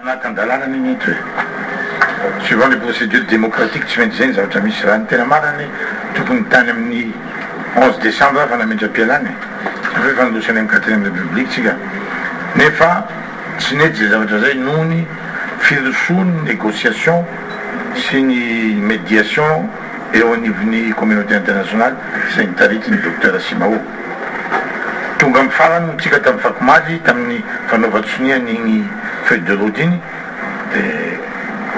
Anatin-dalàna ny mety hoe suivant les procédures démocratiques tsy maintsy zay ny zavatra misy raha ny tena marany tokony tany amin'ny 11 décembre fa nametra-pialany hoe fanolosany amin'ny 4e république tsika nefa tsy nety zay zavatra zay noho ny firosony négociation sy ny médiation eo anivon'ny communauté internationale izay nitarity ny docteur Simao tonga amin'ny farany tsika tamin'ny fakomaly tamin'ny fanaovan-tsonia n'igny feuille de route iny dia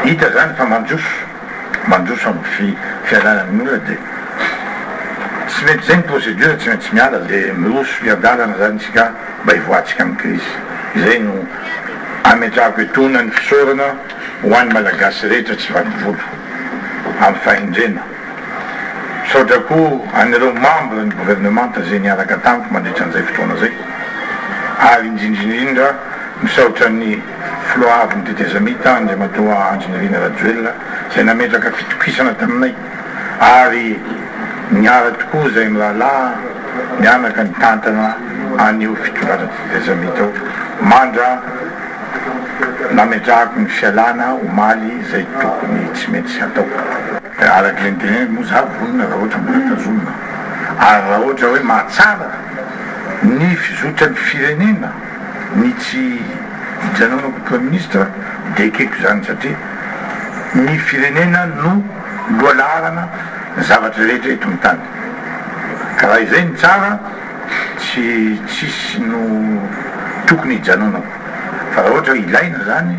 hita zany fa mandroso amin'ny fialana amin'olona dia tsy mety zay ny procédure tsy maintsy miala dia miroso fiadalana zany tsika mba hivoatsika amin'ny crise izay no ametrahako etona ny fisaorana ho an'ny malagasy rehetra tsy valivolo amin'ny fahendrena saotra koa an'ireo membre ny gouvernement zay niaraka tamiko mandritra an'izay fotoana zay ary indrindrindrindra misaotra ny filoavy ny tetezamita andray matoa anjinirina rajoelona zay nametraka fitokisana taminay ary niara tokoa zay mirahalahy mianaka ny tantana an'io fitondràna tetezamita ao mandra nametrahako ny fialana omaly zay tokony tsy mety sy atao araky le nyteneny moa za vonona raha ohatra mbola tazomina ary raha ohatra hoe mahatsara ny fizotra ny firenena ny tsy Jeannot Premier ministre dia ekeko zany satria ny firenena no loalarana zavatra rehetra eto amin'ny tany ka raha izay ny tsara tsisy no tokony hijanonako fa raha ohatra hoe ilaina zany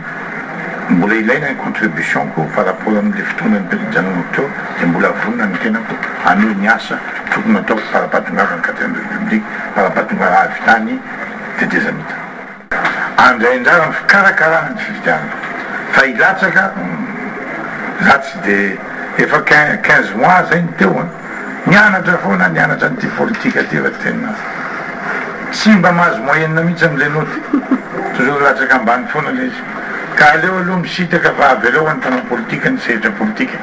mbola ilaina ny contribution ko par rapport amin'le fotoana ny Jeannot teo dia mbola vonona ny tenako anio ny asa tokony ataoko para-patongava ny 4e république para-patongava avy tany tetezamita andraindrara ny fikarakarana ny fifidianana fa ilatsaka za tsy dia efa 15 mois zay ny teo nianatra foana nianatra nyty politika ty fa tena tsy mba mahazo moyenne mihitsy am'le noty toujours latsaka ambany foana le izy ka aleo aloha misitaka fa avy aleo any mpanao politika ny sehatra politika